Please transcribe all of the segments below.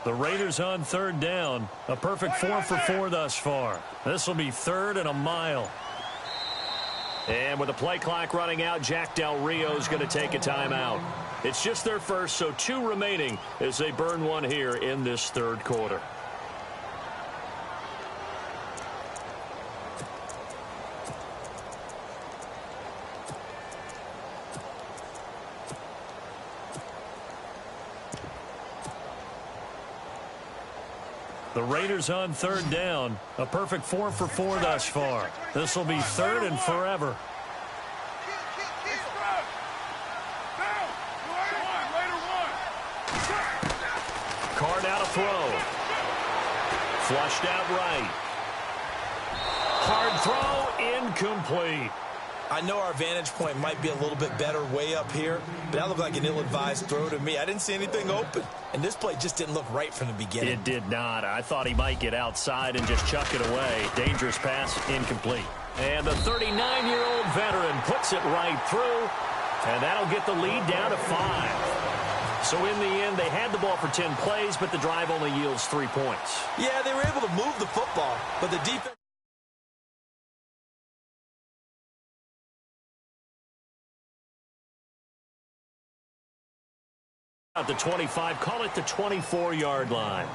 The Raiders on third down. A perfect 4 for 4 thus far. This will be third and a mile. And with the play clock running out, Jack Del Rio is going to take a timeout. It's just their first, so 2 remaining as they burn one here in this third quarter. The Raiders on third down. A perfect 4 for 4 thus far. This will be third and forever. Card out a throw. Flushed out right. Hard throw, incomplete. I know our vantage point might be a little bit better way up here, but that looked like an ill-advised throw to me. I didn't see anything open, and this play just didn't look right from the beginning. It did not. I thought he might get outside and just chuck it away. Dangerous pass, incomplete. And the 39-year-old veteran puts it right through, and that'll get the lead down to 5. So in the end, they had the ball for 10 plays, but the drive only yields 3 points. Yeah, they were able to move the football, but the defense... At the 25, call it the 24-yard line.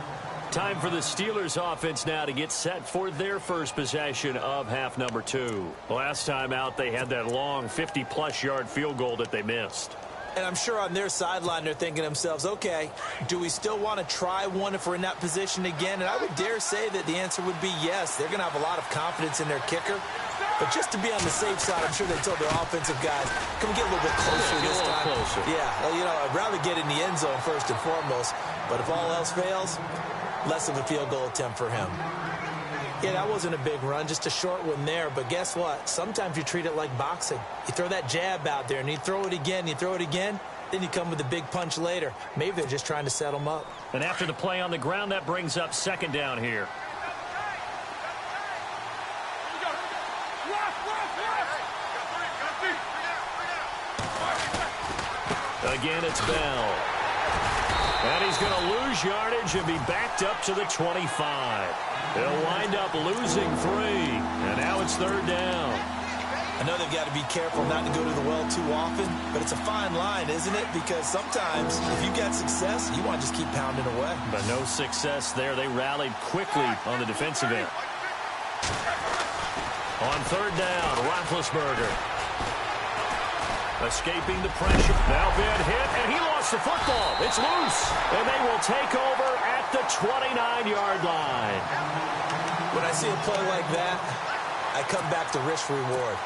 Time for the Steelers offense now to get set for their first possession of half number 2. Last time out, they had that long 50-plus yard field goal that they missed. And I'm sure on their sideline they're thinking to themselves, okay, do we still want to try one if we're in that position again? And I would dare say that the answer would be yes. They're going to have a lot of confidence in their kicker. But just to be on the safe side, I'm sure they told their offensive guys, can we get a little bit closer this time? Closer. Yeah, well, you know, I'd rather get in the end zone first and foremost. But if all else fails, less of a field goal attempt for him. Yeah, that wasn't a big run, just a short one there. But guess what? Sometimes you treat it like boxing. You throw that jab out there, and you throw it again, then you come with a big punch later. Maybe they're just trying to set them up. And after the play on the ground, that brings up second down here. Again, it's Bell. And he's going to lose yardage and be backed up to the 25. He'll wind up losing 3. And now it's third down. I know they've got to be careful not to go to the well too often, but it's a fine line, isn't it? Because sometimes if you get success, you want to just keep pounding away. But no success there. They rallied quickly on the defensive end. On third down, Roethlisberger. Escaping the pressure. Now been hit, and he lost the football. It's loose, and they will take over at the 29-yard line. When I see a play like that, I come back to risk-reward.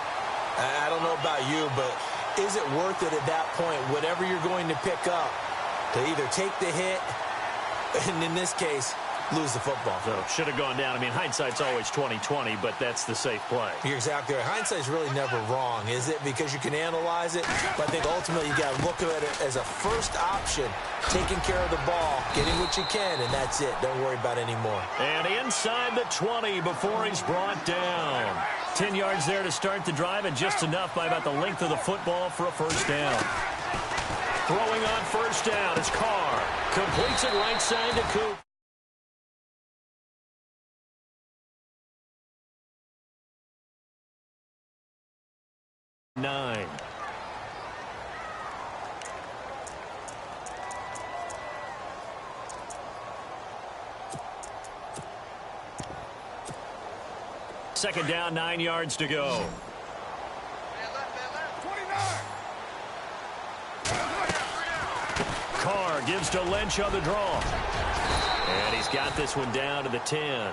I don't know about you, but is it worth it at that point, whatever you're going to pick up, to either take the hit, and in this case, lose the football? So should have gone down. I mean, hindsight's always 20/20, but that's the safe play. You're exactly right. Hindsight's really never wrong, is it? Because you can analyze it, but I think ultimately you got to look at it as a first option, taking care of the ball, getting what you can, and that's it. Don't worry about it anymore. And inside the 20 before he's brought down. 10 yards there to start the drive, and just enough by about the length of the football for a first down. Throwing on first down is Carr. Completes it right side to Coop. 9. Second down, 9 yards to go. Carr gives to Lynch on the draw. And he's got this one down to the 10.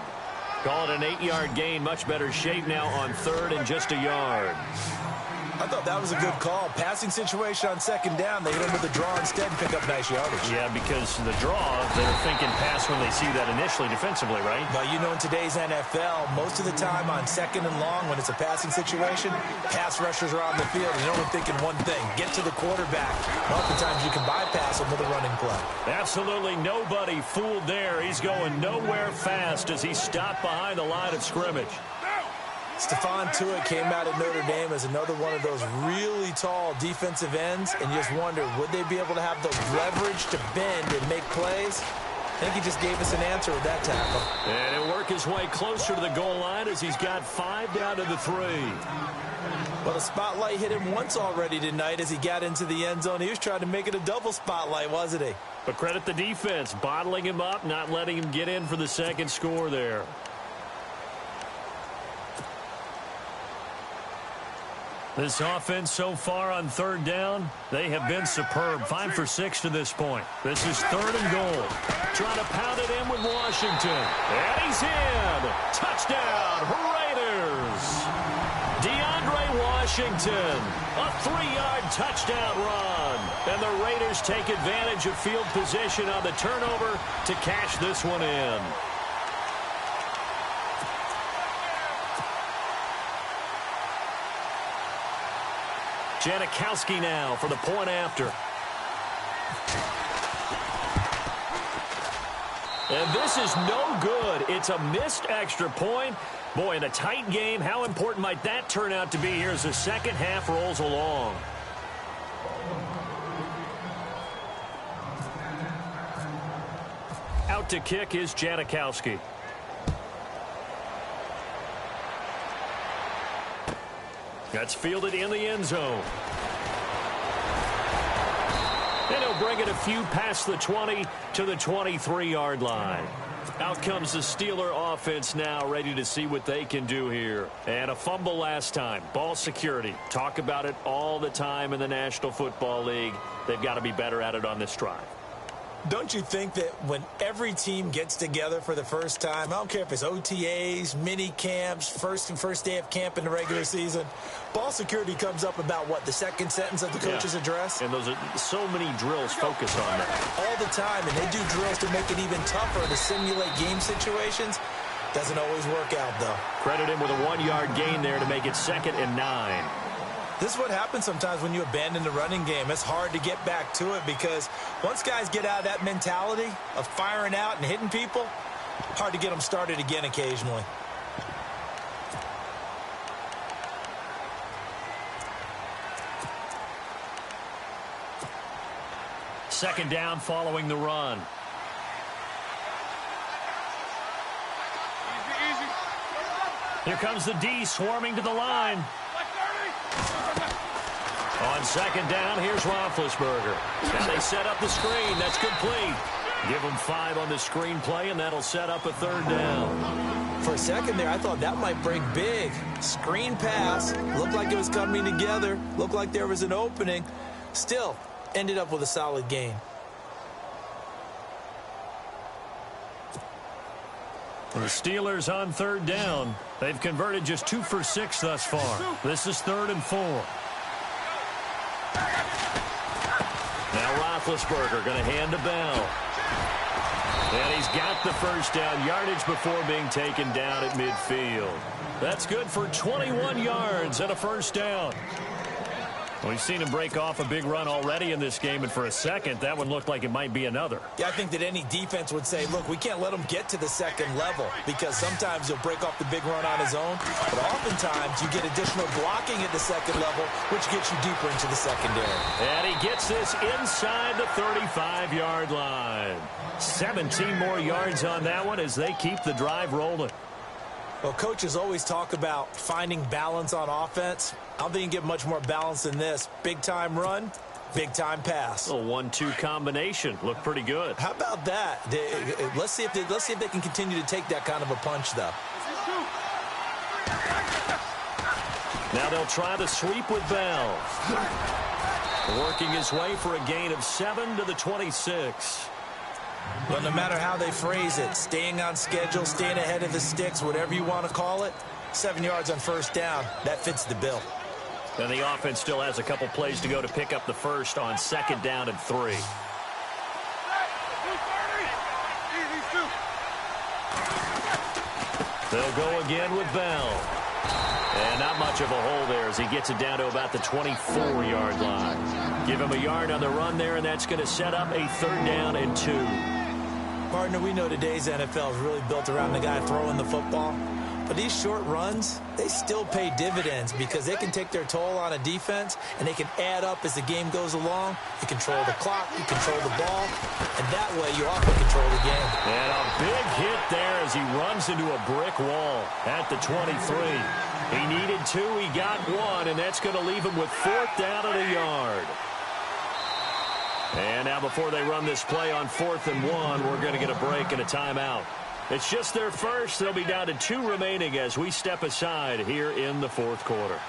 Call it an 8-yard gain. Much better shape now on third and just a yard. I thought that was a good call. Passing situation on second down. They hit him with the draw instead and pick up nice yardage. Yeah, because the draw, they're thinking pass when they see that initially defensively, right? But you know, in today's NFL, most of the time on second and long, when it's a passing situation, pass rushers are on the field, and they're only thinking one thing, get to the quarterback. Oftentimes you can bypass him with a running play. Absolutely nobody fooled there. He's going nowhere fast as he stopped behind the line of scrimmage. Stephon Tuitt came out of Notre Dame as another one of those really tall defensive ends, and you just wonder, would they be able to have the leverage to bend and make plays? I think he just gave us an answer with that tackle. And he'll work his way closer to the goal line as he's got 5 down to the 3. Well, the spotlight hit him once already tonight as he got into the end zone. He was trying to make it a double spotlight, wasn't he? But credit the defense, bottling him up, not letting him get in for the second score there. This offense so far on 3rd down, they have been superb. 5 for 6 to this point. This is 3rd and goal. Trying to pound it in with Washington. And he's in. Touchdown, Raiders. DeAndre Washington, a 3-yard touchdown run. And the Raiders take advantage of field position on the turnover to cash this one in. Janikowski now for the point after. And this is no good. It's a missed extra point. Boy, in a tight game, how important might that turn out to be here as the second half rolls along? Out to kick is Janikowski. That's fielded in the end zone. And he'll bring it a few past the 20 to the 23-yard line. Out comes the Steeler offense now, ready to see what they can do here. And a fumble last time. Ball security. Talk about it all the time in the National Football League. They've got to be better at it on this drive. Don't you think that when every team gets together for the first time, I don't care if it's OTAs, mini camps, first day of camp in the regular season, ball security comes up about what, the second sentence of the coach's address? And those are so many drills focus on that. All the time, and they do drills to make it even tougher to simulate game situations. Doesn't always work out, though. Credit him with a 1-yard gain there to make it 2nd and 9. This is what happens sometimes when you abandon the running game. It's hard to get back to it because once guys get out of that mentality of firing out and hitting people, hard to get them started again occasionally. Second down following the run. Here comes the D swarming to the line. On second down, here's Roethlisberger. Now they set up the screen. That's complete. Give them 5 on the screen play, and that'll set up a 3rd down. For a second there, I thought that might break big. Screen pass. Looked like it was coming together. Looked like there was an opening. Still, ended up with a solid gain. The Steelers on 3rd down. They've converted just 2 for 6 thus far. This is 3rd and 4. Now Roethlisberger going to hand to Bell. And he's got the first down yardage before being taken down at midfield. That's good for 21 yards and a first down. We've seen him break off a big run already in this game, and for a second, that one looked like it might be another. Yeah, I think that any defense would say, look, we can't let him get to the second level because sometimes he'll break off the big run on his own, but oftentimes you get additional blocking at the second level, which gets you deeper into the secondary. And he gets this inside the 35-yard line. 17 more yards on that one as they keep the drive rolling. Well, coaches always talk about finding balance on offense. I don't think you can get much more balance than this. Big-time run, big-time pass. A 1-2 combination. Looked pretty good. How about that? Let's see if they can continue to take that kind of a punch, though. Now they'll try the sweep with Bell. Working his way for a gain of 7 to the 26. Well, no matter how they phrase it, staying on schedule, staying ahead of the sticks, whatever you want to call it, 7 yards on first down, that fits the bill. And the offense still has a couple plays to go to pick up the first on 2nd down and 3. They'll go again with Bell. And not much of a hole there as he gets it down to about the 24-yard line. Give him a yard on the run there, and that's going to set up a 3rd down and 2. Partner, we know today's NFL is really built around the guy throwing the football. But these short runs, they still pay dividends because they can take their toll on a defense, and they can add up as the game goes along. You control the clock, you control the ball, and that way you often control the game. And a big hit there as he runs into a brick wall at the 23. He needed 2, he got 1, and that's going to leave him with 4th down at a yard. And now before they run this play on 4th and 1, we're going to get a break and a timeout. It's just their first. They'll be down to 2 remaining as we step aside here in the 4th quarter.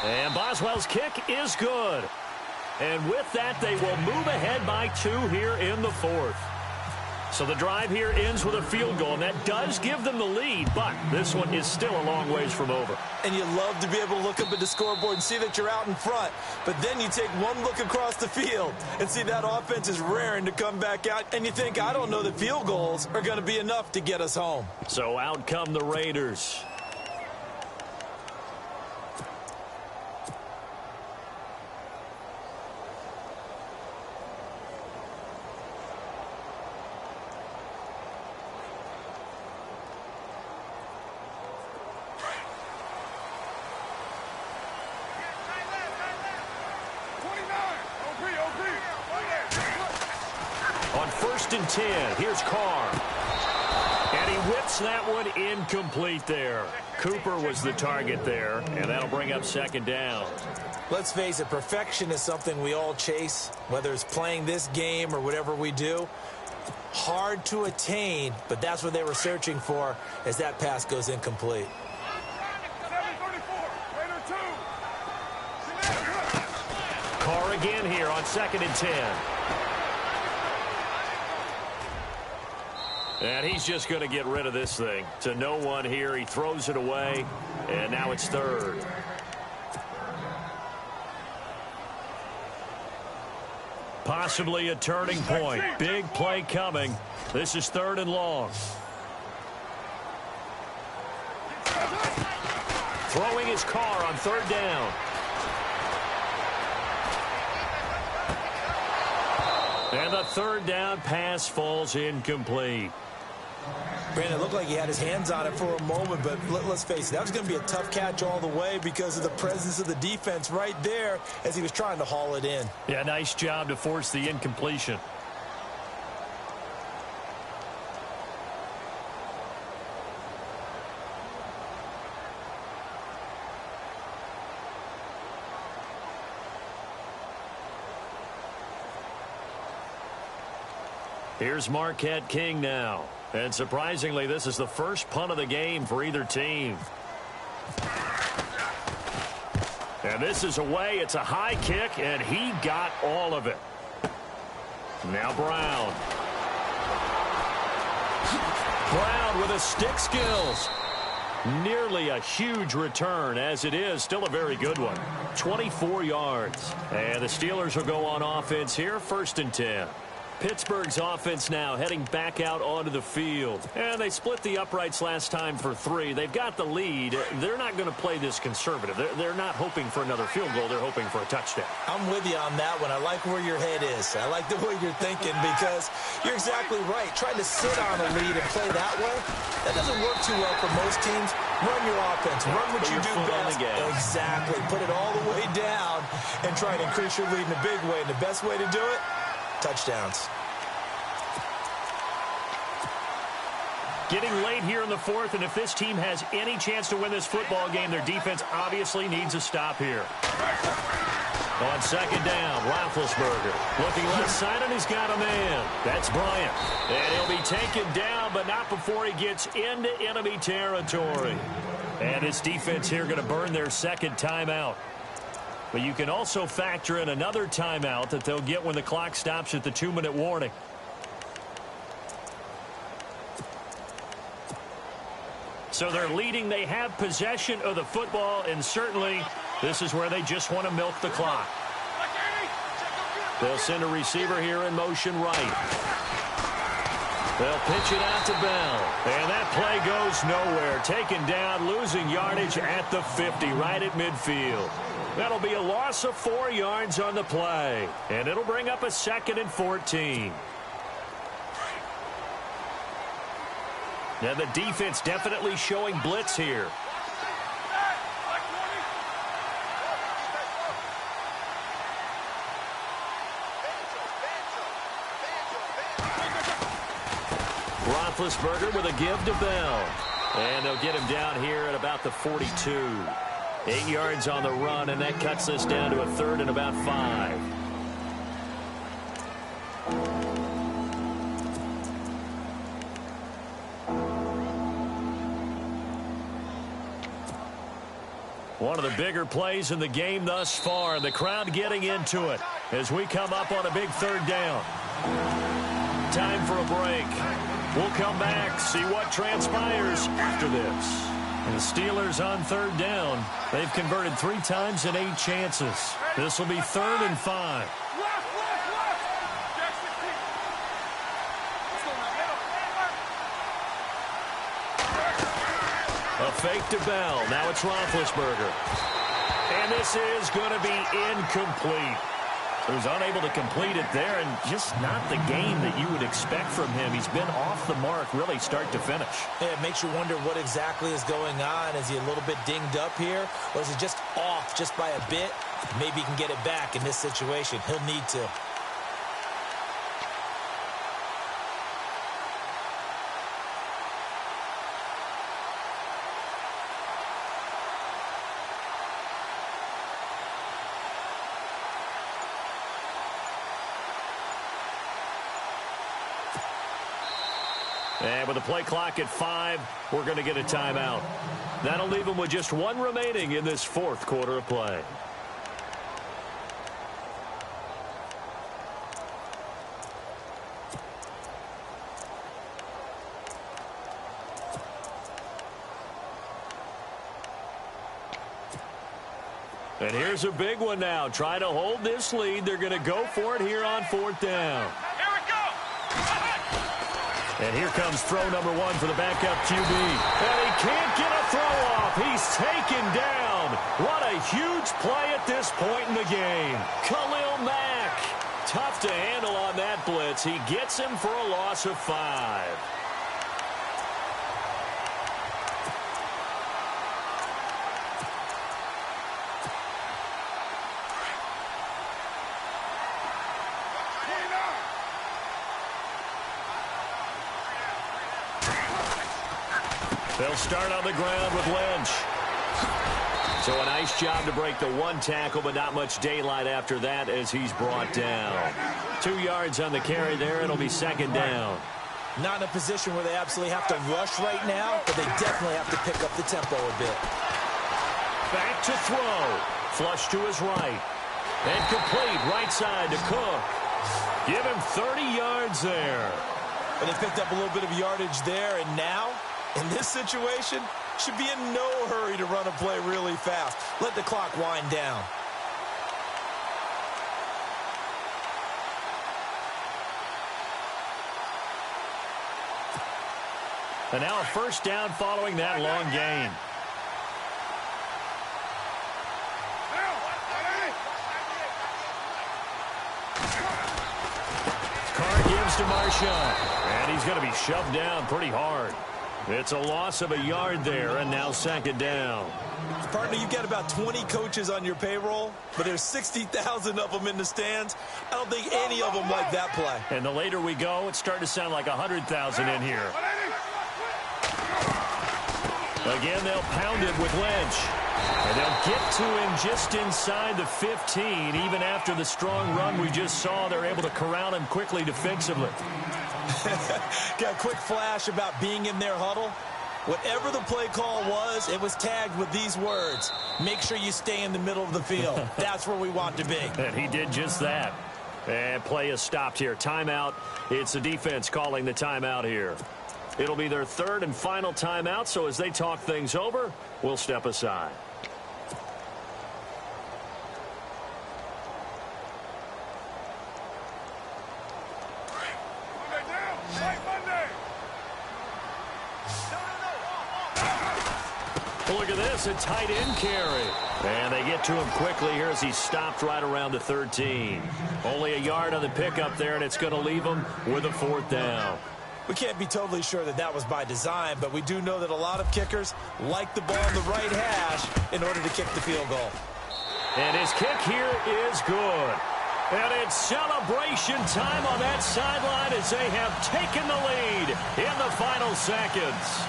And Boswell's kick is good. And with that, they will move ahead by 2 here in the 4th. So the drive here ends with a field goal, and that does give them the lead, but this one is still a long ways from over. And you love to be able to look up at the scoreboard and see that you're out in front, but then you take one look across the field and see that offense is raring to come back out, and you think, I don't know that field goals are going to be enough to get us home. So out come the Raiders. On 1st and 10, here's Carr. And he whips that one incomplete there. Cooper was the target there, and that'll bring up 2nd down. Let's face it, perfection is something we all chase, whether it's playing this game or whatever we do. Hard to attain, but that's what they were searching for as that pass goes incomplete. Carr again here on 2nd and 10. And he's just going to get rid of this thing. To no one here. He throws it away, and now it's 3rd. Possibly a turning point. Big play coming. This is 3rd and long. Throwing his Carr on 3rd down. And the 3rd down pass falls incomplete. Brandon, it looked like he had his hands on it for a moment, but let's face it, that was going to be a tough catch all the way because of the presence of the defense right there as he was trying to haul it in. Yeah, nice job to force the incompletion. Here's Marquette King now. And surprisingly, this is the first punt of the game for either team. And this is away. It's a high kick, and he got all of it. Now Brown. Brown with his stick skills. Nearly a huge return, as it is still a very good one. 24 yards. And the Steelers will go on offense here, 1st and 10. Pittsburgh's offense now heading back out onto the field. And they split the uprights last time for 3. They've got the lead. They're not going to play this conservative. They're not hoping for another field goal. They're hoping for a touchdown. I'm with you on that one. I like where your head is. I like the way you're thinking because you're exactly right. Trying to sit on a lead and play that way, that doesn't work too well for most teams. Run your offense. Run what you do best. Exactly. Put it all the way down and try to increase your lead in a big way. And the best way to do it, touchdowns. Getting late here in the 4th, and if this team has any chance to win this football game, their defense obviously needs a stop here. On 2nd down, Roethlisberger looking left side, and he's got a man. That's Bryant. And he'll be taken down, but not before he gets into enemy territory. And his defense here going to burn their 2nd timeout. But you can also factor in another timeout that they'll get when the clock stops at the 2-minute warning. So they're leading. They have possession of the football, and certainly this is where they just want to milk the clock. They'll send a receiver here in motion right. They'll pitch it out to Bell. And that play goes nowhere. Taken down, losing yardage at the 50, right at midfield. That'll be a loss of 4 yards on the play. And it'll bring up a 2nd and 14. And the defense definitely showing blitz here. Roethlisberger with a give to Bell. And they'll get him down here at about the 42. 8 yards on the run, and that cuts this down to a third and about 5. One of the bigger plays in the game thus far, and the crowd getting into it as we come up on a big third down. Time for a break. We'll come back, see what transpires after this. And the Steelers on third down. They've converted 3 times in 8 chances. This will be 3rd and 5. A fake to Bell. Now it's Roethlisberger. And this is going to be incomplete. He was unable to complete it there, and just not the game that you would expect from him. He's been off the mark really start to finish. Yeah, it makes you wonder what exactly is going on. Is he a little bit dinged up here, or is he just off just by a bit? Maybe he can get it back in this situation. He'll need to. And with the play clock at 5, we're going to get a timeout. That'll leave them with just 1 remaining in this 4th quarter of play. And here's a big one now. Trying to hold this lead. They're going to go for it here on 4th down. And here comes throw number 1 for the backup QB. And he can't get a throw off. He's taken down. What a huge play at this point in the game. Khalil Mack. Tough to handle on that blitz. He gets him for a loss of 5. They'll start on the ground with Lynch. So a nice job to break the 1 tackle, but not much daylight after that as he's brought down. 2 yards on the carry there. It'll be 2nd down. Not in a position where they absolutely have to rush right now, but they definitely have to pick up the tempo a bit. Back to throw. Flush to his right. And complete right side to Cook. Give him 30 yards there. And they picked up a little bit of yardage there, and now, in this situation, should be in no hurry to run a play really fast. Let the clock wind down. And now a 1st down following that long gain. Carr gives to Marshawn. And he's going to be shoved down pretty hard. It's a loss of a yard there, and now 2nd down. Partner, you've got about 20 coaches on your payroll, but there's 60,000 of them in the stands. I don't think any of them like that play. And the later we go, it's starting to sound like 100,000 in here. Again, they'll pound it with Lynch. And they'll get to him just inside the 15. Even after the strong run we just saw, they're able to corral him quickly defensively. Got a quick flash about being in their huddle. Whatever the play call was, it was tagged with these words. Make sure you stay in the middle of the field. That's where we want to be. And he did just that. And play is stopped here. Timeout. It's the defense calling the timeout here. It'll be their 3rd and final timeout, so as they talk things over, we'll step aside. Look at this, a tight end carry. And they get to him quickly here as he stopped right around the 13. Only a yard on the pickup there, and it's going to leave him with a 4th down. We can't be totally sure that that was by design, but we do know that a lot of kickers like the ball in the right hash in order to kick the field goal. And his kick here is good. And it's celebration time on that sideline as they have taken the lead in the final seconds.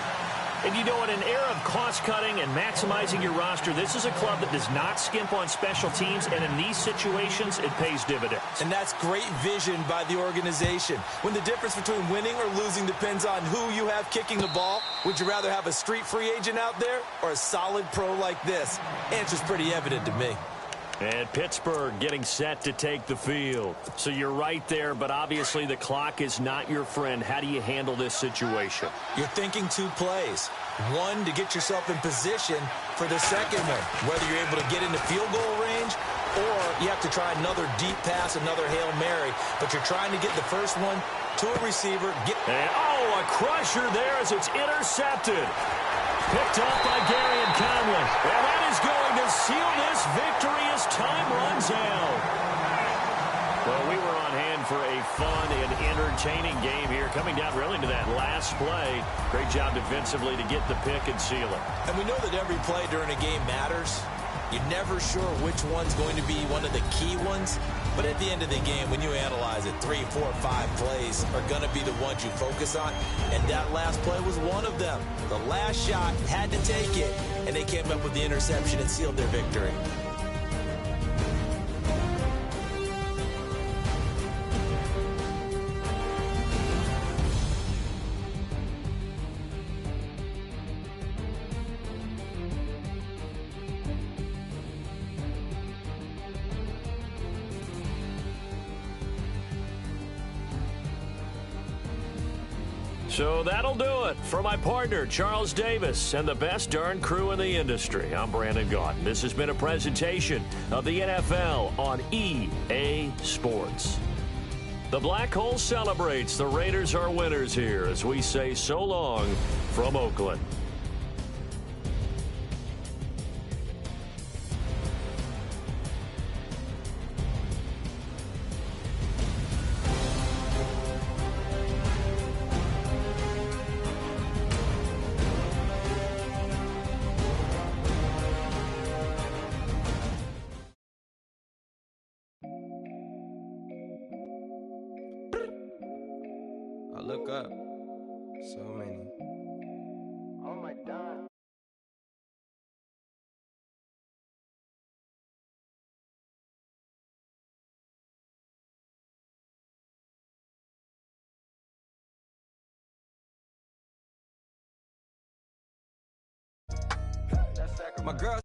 And you know, in an era of cost-cutting and maximizing your roster, this is a club that does not skimp on special teams, and in these situations, it pays dividends. And that's great vision by the organization. When the difference between winning or losing depends on who you have kicking the ball, would you rather have a street free agent out there or a solid pro like this? Answer's pretty evident to me. And Pittsburgh getting set to take the field. So you're right there, but obviously the clock is not your friend. How do you handle this situation? You're thinking two plays. One, to get yourself in position for the second one, whether you're able to get into field goal range or you have to try another deep pass, another Hail Mary. But you're trying to get the first one to a receiver. And, a crusher there as it's intercepted. Picked up by Gary and Conley. And that is going to seal this victory as time runs out. Well, we were on hand for a fun and entertaining game here, coming down really to that last play. Great job defensively to get the pick and seal it. And we know that every play during a game matters. You're never sure which one's going to be one of the key ones. But at the end of the game, when you analyze it, 3, 4, 5 plays are going to be the ones you focus on. And that last play was one of them. The last shot had to take it, and they came up with the interception and sealed their victory. So that'll do it for my partner, Charles Davis, and the best darn crew in the industry. I'm Brandon Gaudin. This has been a presentation of the NFL on EA Sports. The Black Hole celebrates. The Raiders are winners here as we say so long from Oakland. I look up, so many. Oh my God. My girl.